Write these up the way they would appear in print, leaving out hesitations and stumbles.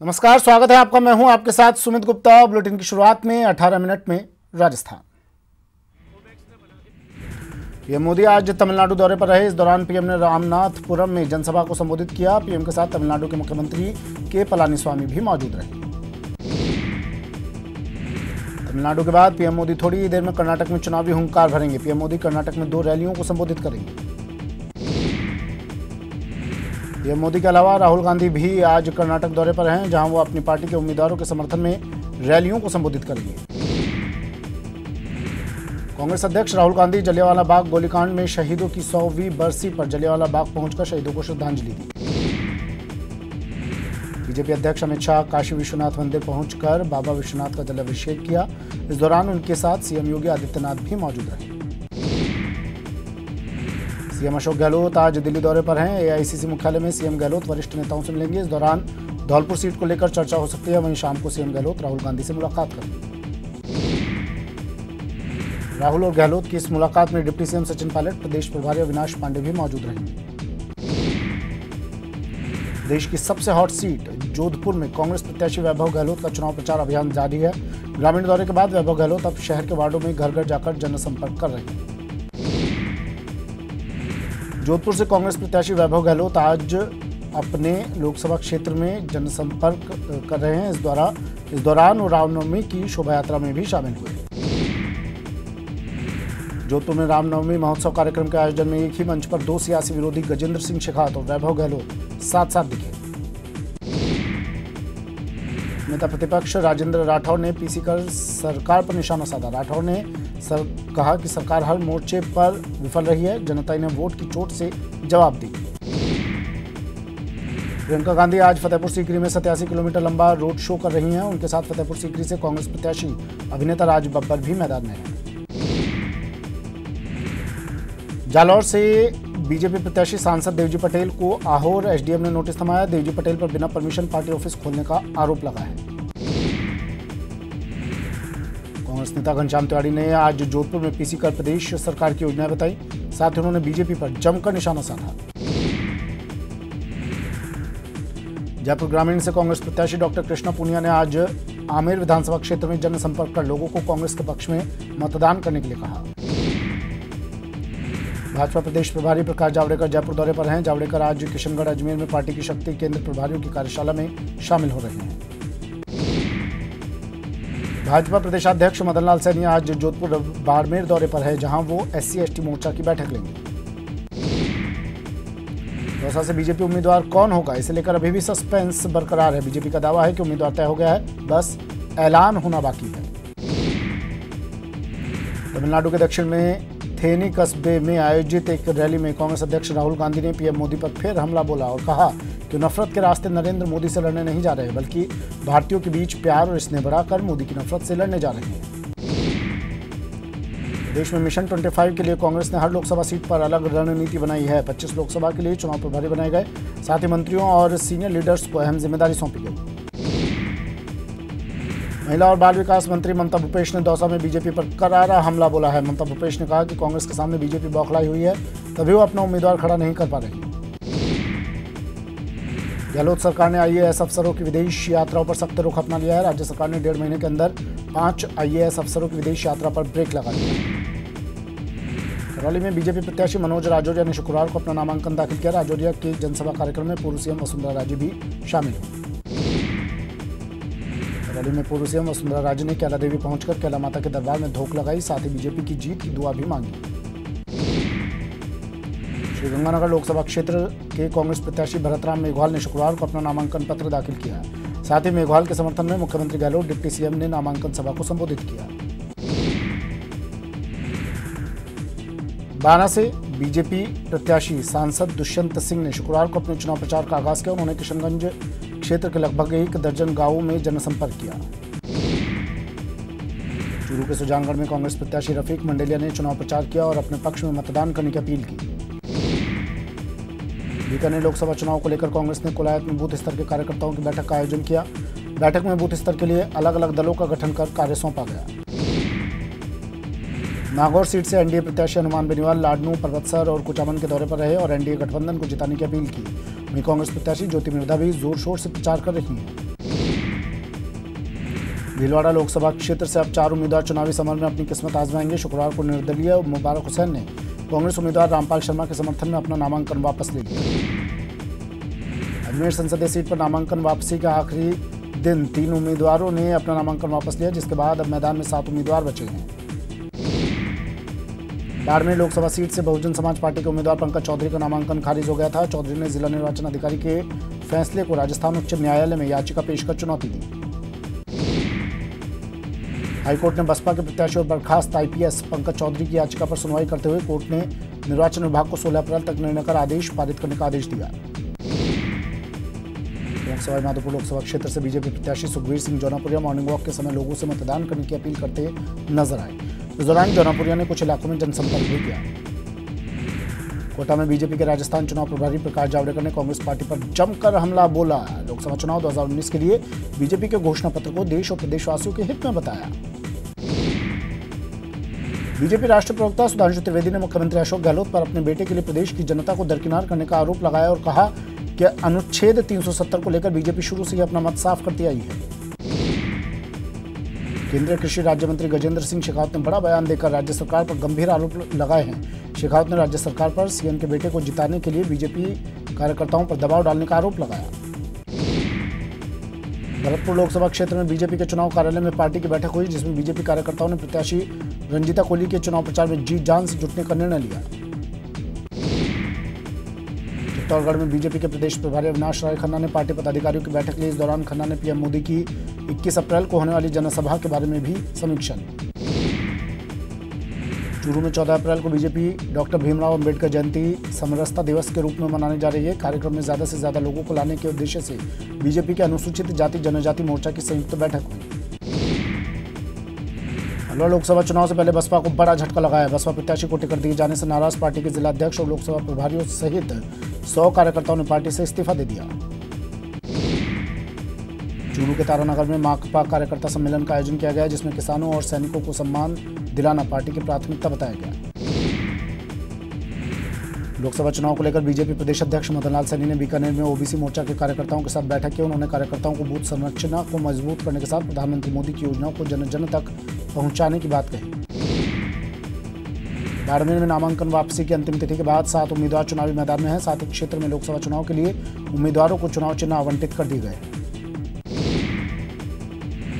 नमस्कार, स्वागत है आपका। मैं हूं आपके साथ सुमित गुप्ता। बुलेटिन की शुरुआत में 18 मिनट में राजस्थान। पीएम मोदी आज तमिलनाडु दौरे पर रहे। इस दौरान पीएम ने रामनाथपुरम में जनसभा को संबोधित किया। पीएम के साथ तमिलनाडु के मुख्यमंत्री के पलानीस्वामी भी मौजूद रहे। तमिलनाडु के बाद पीएम मोदी थोड़ी ही देर में कर्नाटक में चुनावी हुंकार भरेंगे। पीएम मोदी कर्नाटक में 2 रैलियों को संबोधित करेंगे। पीएम मोदी के अलावा राहुल गांधी भी आज कर्नाटक दौरे पर हैं, जहां वो अपनी पार्टी के उम्मीदवारों के समर्थन में रैलियों को संबोधित करेंगे। कांग्रेस अध्यक्ष राहुल गांधी जलियांवाला बाग गोलीकांड में शहीदों की 100वीं बरसी पर जलियांवाला बाग पहुंचकर शहीदों को श्रद्धांजलि दी। बीजेपी अध्यक्ष अमित शाह काशी विश्वनाथ मंदिर पहुंचकर बाबा विश्वनाथ का जलाभिषेक किया। इस दौरान उनके साथ सीएम योगी आदित्यनाथ भी मौजूद रहे। सीएम अशोक गहलोत आज दिल्ली दौरे पर हैं। एआईसीसी मुख्यालय में सीएम गहलोत वरिष्ठ नेताओं से मिलेंगे। इस दौरान धौलपुर सीट को लेकर चर्चा हो सकती है। वहीं शाम को सीएम गहलोत राहुल गांधी से मुलाकात करेंगे। राहुल और गहलोत की इस मुलाकात में डिप्टी सीएम सचिन पायलट, प्रदेश प्रभारी अविनाश पांडे भी मौजूद रहेंगे। देश की सबसे हॉट सीट जोधपुर में कांग्रेस प्रत्याशी वैभव गहलोत का चुनाव प्रचार अभियान जारी है। ग्रामीण दौरे के बाद वैभव गहलोत अब शहर के वार्डों में घर घर जाकर जनसंपर्क कर रहे हैं। जोधपुर से कांग्रेस प्रत्याशी वैभव गहलोत आज अपने लोकसभा क्षेत्र में जनसंपर्क कर रहे हैं। इस दौरान वो रामनवमी की शोभा यात्रा में भी शामिल हुए। जोधपुर में रामनवमी महोत्सव कार्यक्रम के आयोजन में एक ही मंच पर 2 सियासी विरोधी गजेंद्र सिंह शेखावत और वैभव गहलोत साथ साथ दिखे। नेता प्रतिपक्ष राजेंद्र राठौर ने पीसी कर सरकार पर निशाना साधा। राठौर ने कहा कि सरकार हर मोर्चे पर विफल रही है। जनता ने वोट की चोट से जवाब दी। प्रियंका गांधी आज फतेहपुर सीकरी में 87 किलोमीटर लंबा रोड शो कर रही हैं। उनके साथ फतेहपुर सीकरी से कांग्रेस प्रत्याशी अभिनेता राज बब्बर भी मैदान में हैं। जालौर से बीजेपी प्रत्याशी सांसद देवजी पटेल को आहोर एसडीएम ने नोटिस थमाया। देवजी पटेल पर बिना परमिशन पार्टी ऑफिस खोलने का आरोप लगा है। कांग्रेस नेता घनश्याम तिवारी ने आज जोधपुर में पीसी कर प्रदेश सरकार की योजनाएं बताई। साथ ही उन्होंने बीजेपी पर जमकर निशाना साधा। जयपुर ग्रामीण से कांग्रेस प्रत्याशी डॉक्टर कृष्णा पूनिया ने आज आमेर विधानसभा क्षेत्र में जनसंपर्क कर लोगों को कांग्रेस के पक्ष में मतदान करने के लिए कहा। भाजपा प्रदेश प्रभारी प्रकाश जावड़ेकर जयपुर दौरे पर हैं। जावड़ेकर आज किशनगढ़ अजमेर में पार्टी की शक्ति केंद्र प्रभारियों की कार्यशाला में शामिल हो रहे हैं। भाजपा प्रदेशाध्यक्ष मदन लाल सैनी आज जोधपुर बाड़मेर दौरे पर है, जहां वो SC/ST मोर्चा की बैठक लेंगे। दौसा से बीजेपी उम्मीदवार कौन होगा, इसे लेकर अभी भी सस्पेंस बरकरार है। बीजेपी का दावा है कि उम्मीदवार तय हो गया है, बस ऐलान होना बाकी है। तमिलनाडु के दक्षिण में थेनी कस्बे में आयोजित एक रैली में कांग्रेस अध्यक्ष राहुल गांधी ने पीएम मोदी पर फिर हमला बोला और कहा कि नफरत के रास्ते नरेंद्र मोदी से लड़ने नहीं जा रहे, बल्कि भारतीयों के बीच प्यार और स्नेह बढ़ाकर मोदी की नफरत से लड़ने जा रहे हैं। देश में मिशन 25 के लिए कांग्रेस ने हर लोकसभा सीट पर अलग रणनीति बनाई है। 25 लोकसभा के लिए चुनाव प्रभारी बनाए गए। साथ ही मंत्रियों और सीनियर लीडर्स को अहम जिम्मेदारी सौंपी गई। महिला और बाल विकास मंत्री ममता भूपेश ने दौसा में बीजेपी पर करारा हमला बोला है। ममता भूपेश ने कहा कि कांग्रेस के सामने बीजेपी बौखलाई हुई है, तभी वो अपना उम्मीदवार खड़ा नहीं कर पा रही। गहलोत सरकार ने आईएएस अफसरों की विदेश यात्राओं पर सख्त रुख अपना लिया है। राज्य सरकार ने 1.5 महीने के अंदर 5 आईएएस अफसरों की विदेश यात्रा पर ब्रेक लगा दिया। करौली में बीजेपी प्रत्याशी मनोज राजौरिया ने शुक्रवार को अपना नामांकन दाखिल किया। राजौरिया के जनसभा कार्यक्रम में पूर्व सीएम वसुंधरा राजे भी शामिल हुई। रैली में पूर्व सीएम वसुंधरा राजे ने कैला देवी पहुंचकर कैला माता के दरबार में धोख लगाई। साथ ही बीजेपी की जीत की दुआ भी मांगी। श्रीगंगानगर लोकसभा क्षेत्र के कांग्रेस प्रत्याशी भरतराम मेघवाल ने शुक्रवार को अपना नामांकन पत्र दाखिल किया। साथ ही मेघवाल के समर्थन में मुख्यमंत्री गहलोत, डिप्टी सीएम ने नामांकन सभा को संबोधित किया। बाना से बीजेपी प्रत्याशी सांसद दुष्यंत सिंह ने शुक्रवार को अपने चुनाव प्रचार का आगाज किया। उन्होंने किशनगंज क्षेत्र के लगभग 1 दर्जन गांवों में जनसंपर्क किया। चूरू के सुजानगढ़ में कांग्रेस प्रत्याशी रफीक मंडेलिया ने चुनाव प्रचार किया और अपने पक्ष में मतदान करने की अपील की। बीकानेर लोकसभा चुनाव को लेकर कांग्रेस ने कोलायत में बूथ स्तर के कार्यकर्ताओं की बैठक का आयोजन किया। बैठक में बूथ स्तर के लिए अलग अलग दलों का गठन कर कार्य सौंपा गया। नागौर सीट से एनडीए प्रत्याशी हनुमान बेनीवाल लाडनू, पर्वतसर और कुचामन के दौरे पर रहे और एनडीए गठबंधन को जिताने की अपील की। वहीं कांग्रेस प्रत्याशी ज्योति मिर्धा भी जोर शोर से प्रचार कर रही हैं। भीलवाड़ा लोकसभा क्षेत्र से अब 4 उम्मीदवार चुनावी समर में अपनी किस्मत आजमाएंगे। शुक्रवार को निर्दलीय मुबारक हुसैन ने कांग्रेस उम्मीदवार रामपाल शर्मा के समर्थन में अपना नामांकन वापस ले लिया। अजमेर संसदीय सीट पर नामांकन वापसी का आखिरी दिन 3 उम्मीदवारों ने अपना नामांकन वापस लिया, जिसके बाद अब मैदान में 7 उम्मीदवार बचे हैं। बाड़मेर लोकसभा सीट से बहुजन समाज पार्टी के उम्मीदवार पंकज चौधरी का नामांकन खारिज हो गया था। चौधरी ने जिला निर्वाचन अधिकारी के फैसले को राजस्थान उच्च न्यायालय में याचिका पेश कर चुनौती दी। हाईकोर्ट ने बसपा के प्रत्याशी और बर्खास्त आईपीएस पंकज चौधरी की याचिका पर सुनवाई करते हुए कोर्ट ने निर्वाचन विभाग को 16 अप्रैल तक निर्णय कर आदेश पारित करने का आदेश दिया। लोकसभा माधोपुर लोकसभा क्षेत्र से बीजेपी प्रत्याशी सुखबीर सिंह जौनापुरिया मॉर्निंग वॉक के समय लोगों से मतदान करने की अपील करते नजर आए। इस दौरान जौनापुरिया ने कुछ इलाकों में जनसंपर्क भी किया। कोटा में बीजेपी के राजस्थान चुनाव प्रभारी प्रकाश जावड़ेकर ने कांग्रेस पार्टी पर जमकर हमला बोला। लोकसभा चुनाव 2019 के लिए बीजेपी के घोषणा पत्र को देश और प्रदेशवासियों के हित में बताया। बीजेपी राष्ट्रीय प्रवक्ता सुधांशु त्रिवेदी ने मुख्यमंत्री अशोक गहलोत पर अपने बेटे के लिए प्रदेश की जनता को दरकिनार करने का आरोप लगाया और कहा कि अनुच्छेद 370 को लेकर बीजेपी शुरू से ही अपना मत साफ करती आई है। केंद्रीय कृषि राज्य मंत्री गजेंद्र सिंह शेखावत ने बड़ा बयान देकर राज्य सरकार पर गंभीर आरोप लगाए हैं। शेखावत ने राज्य सरकार पर सीएम के बेटे को जिताने के लिए बीजेपी कार्यकर्ताओं पर दबाव डालने का आरोप लगाया। भरतपुर लोकसभा क्षेत्र में बीजेपी के चुनाव कार्यालय में पार्टी की बैठक हुई, जिसमें बीजेपी कार्यकर्ताओं ने प्रत्याशी रंजीता कोहली के चुनाव प्रचार में जी जान से जुटने का निर्णय लिया। चित्तौड़गढ़ में बीजेपी के प्रदेश प्रभारी अविनाश राय खन्ना ने पार्टी पदाधिकारियों की बैठक ली। इस दौरान खन्ना ने पीएम मोदी की 21 अप्रैल को होने वाली जनसभा के बारे में भी समीक्षा ली। चूरू में 14 अप्रैल को बीजेपी डॉक्टर भीमराव अंबेडकर जयंती समरसता दिवस के रूप में मनाने जा रही है। कार्यक्रम में ज्यादा से ज्यादा लोगों को लाने के उद्देश्य से बीजेपी के अनुसूचित जाति जनजाति मोर्चा की संयुक्त बैठक हुई। अलवर लोकसभा चुनाव से पहले बसपा को बड़ा झटका लगाया। बसपा प्रत्याशी को टिकट दिए जाने से नाराज पार्टी के जिला अध्यक्ष और लोकसभा प्रभारियों सहित 100 कार्यकर्ताओं ने पार्टी से इस्तीफा दे दिया। चूरू के तारानगर में माकपा कार्यकर्ता सम्मेलन का आयोजन किया गया, जिसमें किसानों और सैनिकों को सम्मान दिलाना पार्टी की प्राथमिकता बताया गया। लोकसभा चुनाव को लेकर बीजेपी प्रदेश अध्यक्ष मदन लाल सैनी ने बीकानेर में ओबीसी मोर्चा के कार्यकर्ताओं के साथ बैठक की। उन्होंने कार्यकर्ताओं को बूथ संरचना को मजबूत करने के साथ प्रधानमंत्री मोदी की योजनाओं को जन जन तक पहुंचाने की बात कही। बाड़मेर में नामांकन वापसी की अंतिम तिथि के बाद 7 उम्मीदवार चुनावी मैदान में हैं। साथ ही क्षेत्र में लोकसभा चुनाव के लिए उम्मीदवारों को चुनाव चिन्ह आवंटित कर दिए गए।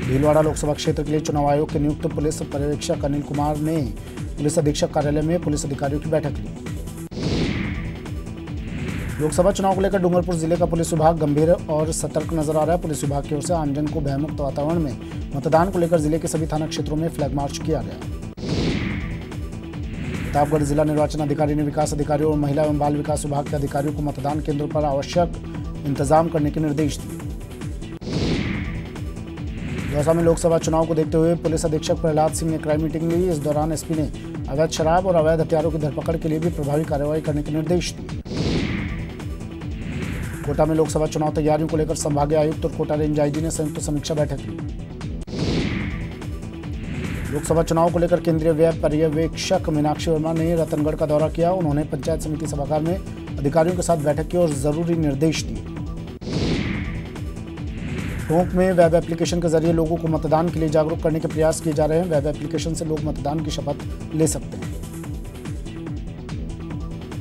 भीलवाड़ा लोकसभा क्षेत्र के लिए चुनाव आयोग के नियुक्त पुलिस पर्यवेक्षक अनिल कुमार ने पुलिस अधीक्षक कार्यालय में पुलिस अधिकारियों की बैठक ली। लोकसभा चुनाव को लेकर डूंगरपुर जिले का पुलिस विभाग गंभीर और सतर्क नजर आ रहा है। पुलिस विभाग की ओर से आमजन को भयमुक्त वातावरण में मतदान को लेकर जिले के सभी थाना क्षेत्रों में फ्लैग मार्च किया गया। प्रतापगढ़ जिला निर्वाचन अधिकारी ने विकास अधिकारियों और महिला एवं बाल विकास विभाग के अधिकारियों को मतदान केंद्रों पर आवश्यक इंतजाम करने के निर्देश दिए। दौसा में लोकसभा चुनाव को देखते हुए पुलिस अधीक्षक प्रहलाद सिंह ने क्राइम मीटिंग ली। इस दौरान एसपी ने अवैध शराब और अवैध हथियारों की धरपकड़ के लिए भी प्रभावी कार्रवाई करने के निर्देश दिए। कोटा में लोकसभा चुनाव तैयारियों को लेकर संभागीय आयुक्त और कोटा रेंज आईजी ने संयुक्त समीक्षा बैठक ली। लोकसभा चुनाव को लेकर केंद्रीय व्यय पर्यवेक्षक मीनाक्षी वर्मा ने रतनगढ़ का दौरा किया। उन्होंने पंचायत समिति सभागार में अधिकारियों के साथ बैठक की और जरूरी निर्देश दिए। टोंक में वेब एप्लीकेशन के जरिए लोगों को मतदान के लिए जागरूक करने के प्रयास किए जा रहे हैं। वेब एप्लीकेशन से लोग मतदान की शपथ ले सकते हैं।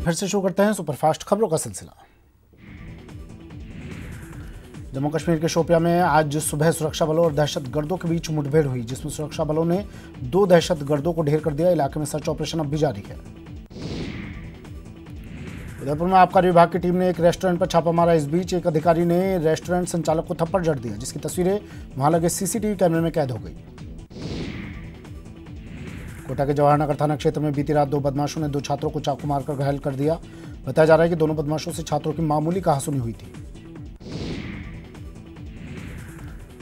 फिर से शुरू करते हैं सुपरफास्ट खबरों का सिलसिला। जम्मू कश्मीर के शोपियां में आज सुबह सुरक्षा बलों और दहशतगर्दों के बीच मुठभेड़ हुई, जिसमें सुरक्षा बलों ने 2 दहशतगर्दों को ढेर कर दिया। इलाके में सर्च ऑपरेशन अब भी जारी है। उदयपुर में आबकारी विभाग की टीम ने एक रेस्टोरेंट पर छापा मारा। इस बीच एक अधिकारी ने रेस्टोरेंट संचालक को थप्पड़ जड़ दिया, जिसकी तस्वीरें वहां लगे सीसीटीवी कैमरे में कैद हो गई। कोटा के जवाहर नगर थाना क्षेत्र में बीती रात 2 बदमाशों ने 2 छात्रों को चाकू मारकर घायल कर दिया। बताया जा रहा है कि दोनों बदमाशों से छात्रों की मामूली कहासुनी हुई थी।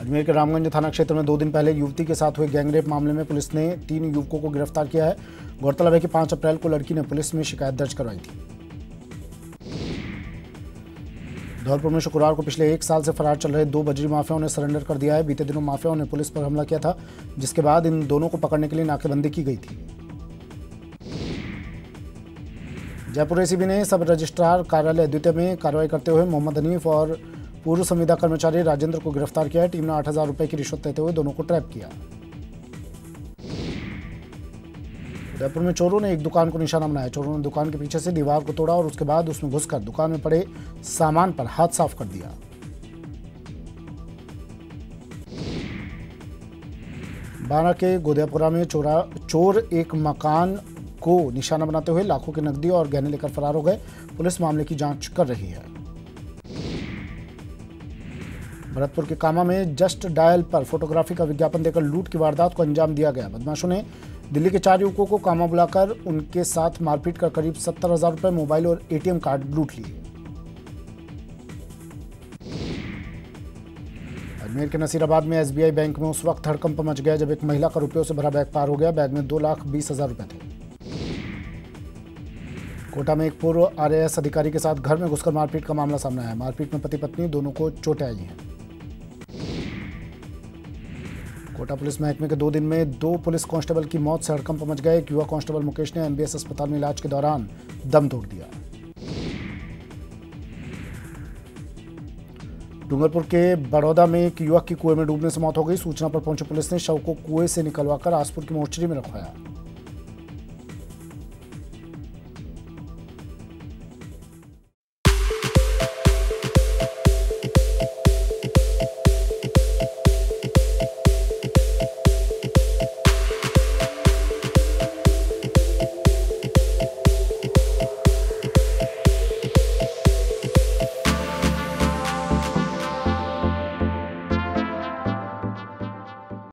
अजमेर के रामगंज थाना क्षेत्र में 2 दिन पहले युवती के साथ हुए गैंगरेप मामले में पुलिस ने 3 युवकों को गिरफ्तार किया है। गौरतलब है कि 5 अप्रैल को लड़की ने पुलिस में शिकायत दर्ज करवाई थी। धौलपुर में शुक्रवार को पिछले 1 साल से फरार चल रहे 2 बजरी माफियाओं ने सरेंडर कर दिया है। बीते दिनों माफियाओं ने पुलिस पर हमला किया था, जिसके बाद इन दोनों को पकड़ने के लिए नाकेबंदी की गई थी। जयपुर एसीबी ने सब रजिस्ट्रार कार्यालय द्वितीय में कार्रवाई करते हुए मोहम्मद हनीफ और पूर्व संविदा कर्मचारी राजेंद्र को गिरफ्तार किया है। टीम ने 8,000 रुपए की रिश्वत लेते हुए दोनों को ट्रैप किया। उदयपुर में चोरों ने एक दुकान को निशाना बनाया। चोरों ने दुकान के पीछे से दीवार को तोड़ा और उसके बाद उसमें घुसकर दुकान में पड़े सामान पर हाथ साफ कर दिया। बारा के गोदियापुरा में चोर एक मकान को निशाना बनाते हुए लाखों की नकदी और गहने लेकर फरार हो गए। पुलिस मामले की जांच कर रही है। भरतपुर के कामा में जस्ट डायल पर फोटोग्राफी का विज्ञापन देकर लूट की वारदात को अंजाम दिया गया। बदमाशों ने दिल्ली के 4 युवकों को कामा बुलाकर उनके साथ मारपीट कर करीब 70,000 रुपए, मोबाइल और एटीएम कार्ड लूट लिए। अजमेर के नसीराबाद में एसबीआई बैंक में उस वक्त हड़कंप मच गया जब एक महिला का रुपयों से भरा बैग पार हो गया। बैग में 2,20,000 रुपए थे। कोटा में एक पूर्व आरएएस अधिकारी के साथ घर में घुसकर मारपीट का मामला सामने आया। मारपीट में पति पत्नी दोनों को चोटें आई हैं। कोटा पुलिस महकमे के 2 दिन में 2 पुलिस कांस्टेबल की मौत से हड़कंप मच गया। एक युवा कांस्टेबल मुकेश ने एमबीएस अस्पताल में इलाज के दौरान दम तोड़ दिया। डूंगरपुर के बड़ौदा में एक युवक की कुएं में डूबने से मौत हो गई। सूचना पर पहुंची पुलिस ने शव को कुएं से निकलवाकर आसपुर की मोर्चरी में रखवाया।